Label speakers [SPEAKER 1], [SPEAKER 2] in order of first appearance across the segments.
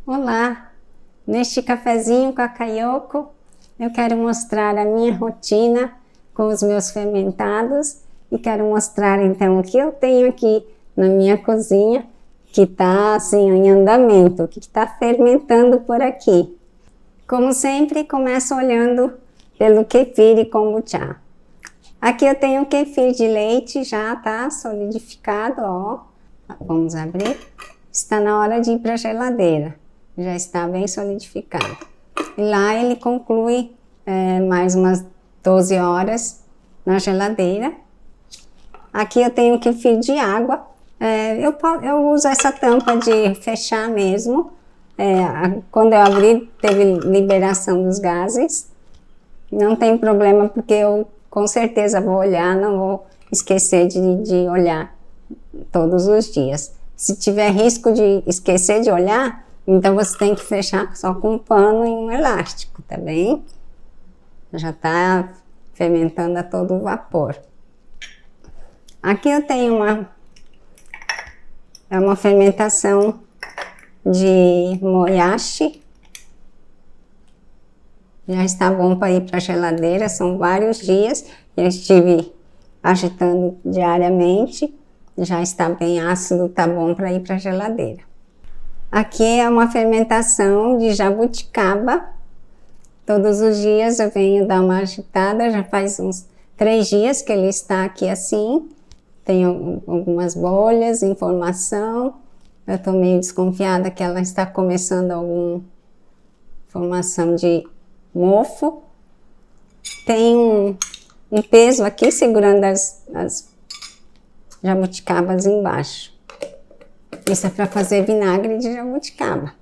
[SPEAKER 1] Olá! Neste cafezinho com a Kayoko, eu quero mostrar a minha rotina com os meus fermentados e quero mostrar então o que eu tenho aqui na minha cozinha que está assim em andamento, que está fermentando por aqui. Como sempre, começo olhando pelo kefir e kombucha. Aqui eu tenho kefir de leite, já está solidificado, ó. Vamos abrir. Está na hora de ir para a geladeira. Já está bem solidificado. E lá ele conclui mais umas 12 horas na geladeira. Aqui eu tenho kefir de água. Eu uso essa tampa de fechar mesmo. Quando eu abri, teve liberação dos gases. Não tem problema, porque eu com certeza vou olhar, não vou esquecer de olhar todos os dias. Se tiver risco de esquecer de olhar, então você tem que fechar só com um pano e um elástico, tá bem? Já está fermentando a todo vapor. Aqui eu tenho uma fermentação de moyashi. Já está bom para ir para a geladeira, são vários dias. Eu estive agitando diariamente. Já está bem ácido, tá bom para ir para a geladeira. Aqui é uma fermentação de jabuticaba. Todos os dias eu venho dar uma agitada, já faz uns 3 dias que ele está aqui assim. Tem algumas bolhas em formação. Eu estou meio desconfiada que ela está começando alguma formação de mofo. Tem um peso aqui segurando as jabuticabas embaixo. Isso é para fazer vinagre de jabuticaba.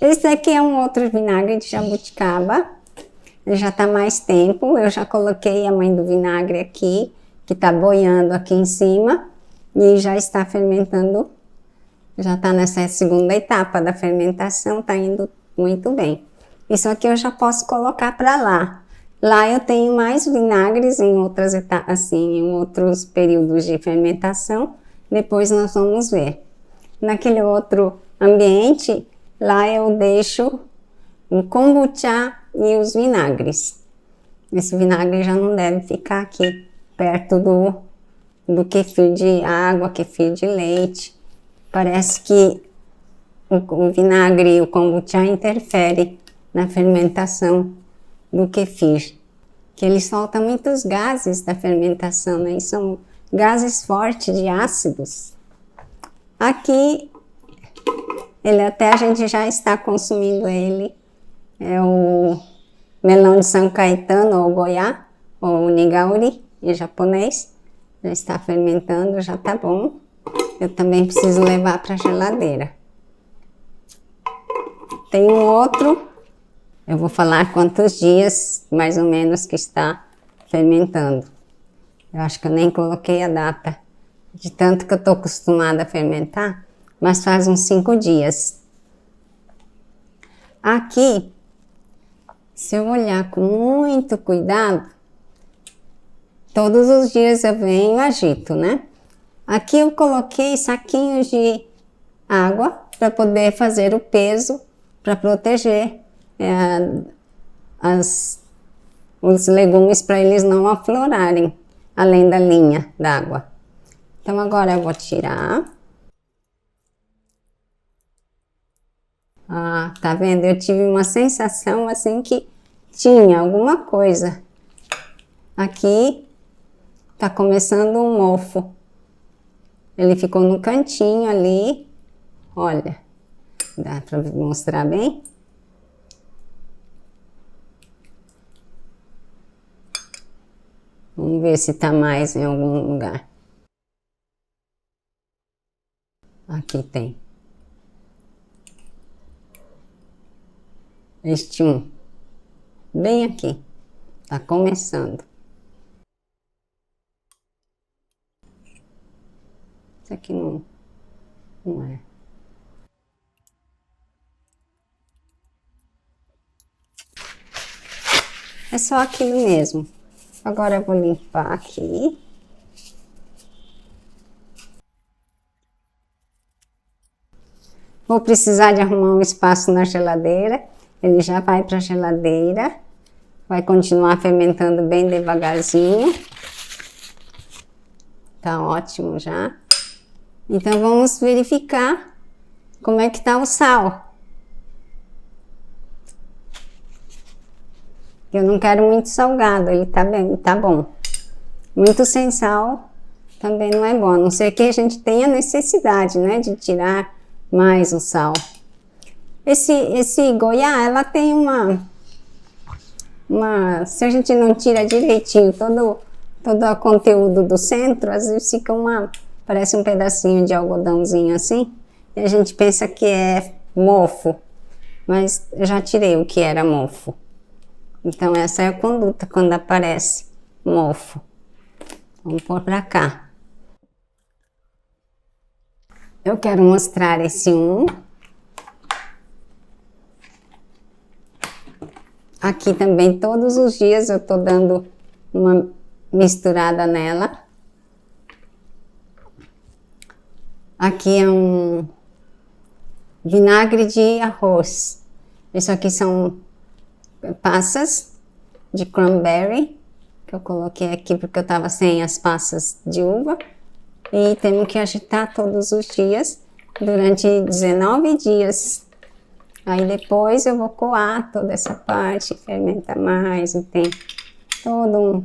[SPEAKER 1] Esse aqui é um outro vinagre de jabuticaba. Ele já está mais tempo. Eu já coloquei a mãe do vinagre aqui, que está boiando aqui em cima. E já está fermentando. Já está nessa segunda etapa da fermentação. Está indo muito bem. Isso aqui eu já posso colocar para lá. Lá eu tenho mais vinagres em outras etapas, assim, em outros períodos de fermentação. Depois nós vamos ver. Naquele outro ambiente, lá eu deixo o kombucha e os vinagres. Esse vinagre já não deve ficar aqui perto do kefir de água, kefir de leite. Parece que o vinagre e o kombucha interferem na fermentação do kefir, que ele solta muitos gases da fermentação, né? E são gases fortes de ácidos. Aqui, a gente já está consumindo ele, é o melão de São Caetano, ou goiá, ou nigauri, em japonês. Já está fermentando, já está bom. Eu também preciso levar para a geladeira. Tem um outro. Eu vou falar quantos dias, mais ou menos, que está fermentando. Eu acho que eu nem coloquei a data, de tanto que eu estou acostumada a fermentar, mas faz uns 5 dias. Aqui, se eu olhar com muito cuidado, todos os dias eu venho e agito, né? Aqui eu coloquei saquinhos de água para poder fazer o peso, para proteger os legumes, para eles não aflorarem além da linha d'água. Então agora eu vou tirar. Tá vendo? Eu tive uma sensação assim que tinha alguma coisa. Aqui tá começando um mofo. Ele ficou no cantinho ali. Olha, dá para mostrar bem? Vamos ver se tá mais em algum lugar. Aqui tem. Este bem aqui. Tá começando. Isso aqui não é. É só aquilo mesmo. Agora eu vou limpar aqui. Vou precisar de arrumar um espaço na geladeira. Ele já vai para a geladeira. Vai continuar fermentando bem devagarzinho. Tá ótimo já. Então vamos verificar como é que tá o sal. Eu não quero muito salgado, ele tá bem, tá bom. Muito sem sal também não é bom, a não ser que a gente tenha necessidade, né, de tirar mais o sal. Esse Goiá, ela tem se a gente não tira direitinho todo o conteúdo do centro, às vezes fica parece um pedacinho de algodãozinho assim, e a gente pensa que é mofo, mas eu já tirei o que era mofo. Então essa é a conduta quando aparece mofo. Vamos pôr pra cá. Eu quero mostrar esse Aqui também todos os dias eu tô dando uma misturada nela. Aqui é um vinagre de arroz. Isso aqui são passas de cranberry, que eu coloquei aqui porque eu tava sem as passas de uva. E temos que agitar todos os dias, durante 19 dias. Aí depois eu vou coar toda essa parte, fermenta mais, e tem todo um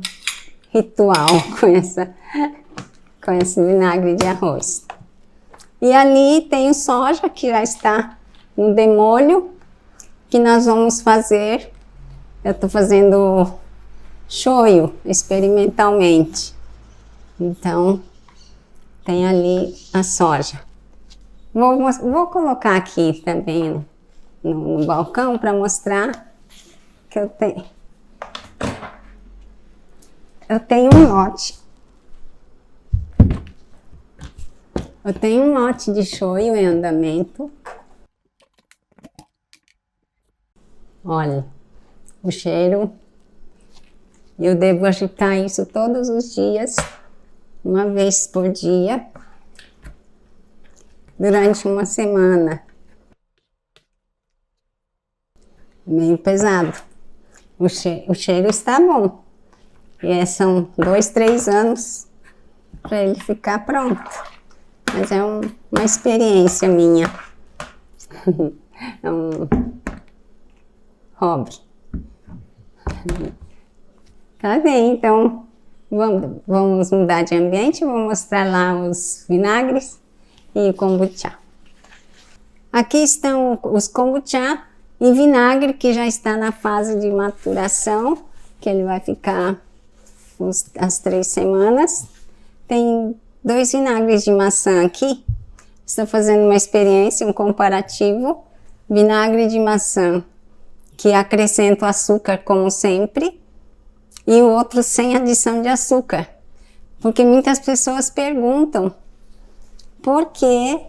[SPEAKER 1] ritual com esse vinagre de arroz. E ali tem o soja, que já está no demolho, que nós vamos fazer. Eu estou fazendo shoyu experimentalmente. Então, tem ali a soja. Vou colocar aqui também no balcão para mostrar que eu tenho. Eu tenho um lote. Eu tenho um lote de shoyu em andamento. Olha, o cheiro. Eu devo agitar isso todos os dias, uma vez por dia, durante uma semana. Meio pesado. O cheiro está bom. E são 2, 3 anos para ele ficar pronto. Mas é uma experiência minha. É um hobby. Tá bem, então vamos mudar de ambiente. Vou mostrar lá os vinagres e o kombucha. Aqui estão os kombucha e vinagre que já está na fase de maturação, que ele vai ficar as 3 semanas. Tem 2 vinagres de maçã aqui. Estou fazendo uma experiência, um comparativo. Vinagre de maçã, que acrescenta o açúcar como sempre, e o outro sem adição de açúcar. Porque muitas pessoas perguntam por que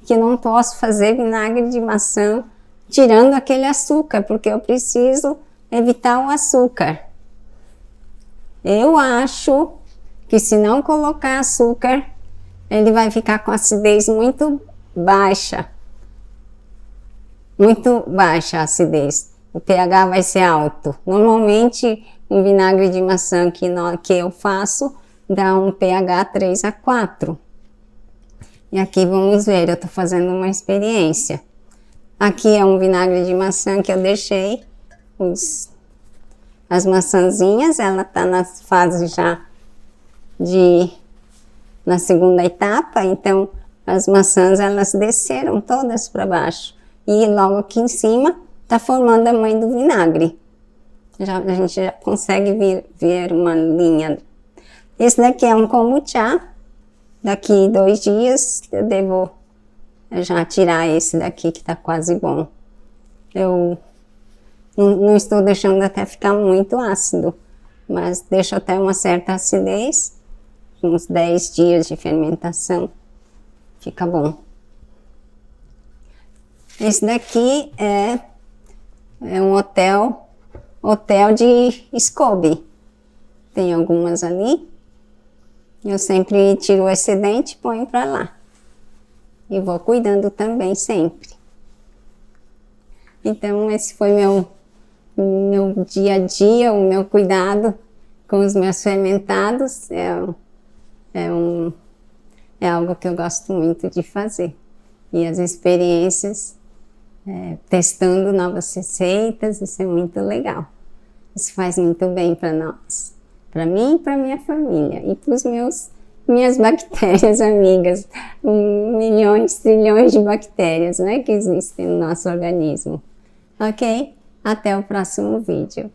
[SPEAKER 1] não posso fazer vinagre de maçã tirando aquele açúcar, porque eu preciso evitar o açúcar. Eu acho que se não colocar açúcar, ele vai ficar com acidez muito baixa. Muito baixa a acidez. O pH vai ser alto. Normalmente, um vinagre de maçã que eu faço dá um pH 3 a 4. E aqui vamos ver, eu estou fazendo uma experiência. Aqui é um vinagre de maçã que eu deixei as maçãzinhas, ela está na fase já na segunda etapa, então as maçãs elas desceram todas para baixo. E logo aqui em cima está formando a mãe do vinagre. A gente já consegue ver uma linha. Esse daqui é um kombucha. Daqui 2 dias eu devo já tirar esse daqui que está quase bom. Eu não estou deixando até ficar muito ácido, mas deixo até uma certa acidez. Uns 10 dias de fermentação. Fica bom. Esse daqui é um hotel de SCOBY. Tem algumas ali. Eu sempre tiro o excedente e ponho para lá. e vou cuidando também sempre. Então esse foi meu dia a dia, o meu cuidado com os meus fermentados. É algo que eu gosto muito de fazer. E as experiências, testando novas receitas, isso é muito legal. Isso faz muito bem para nós, para mim e para minha família, e para minhas bactérias amigas, milhões, trilhões de bactérias, né, que existem no nosso organismo. Ok? Até o próximo vídeo.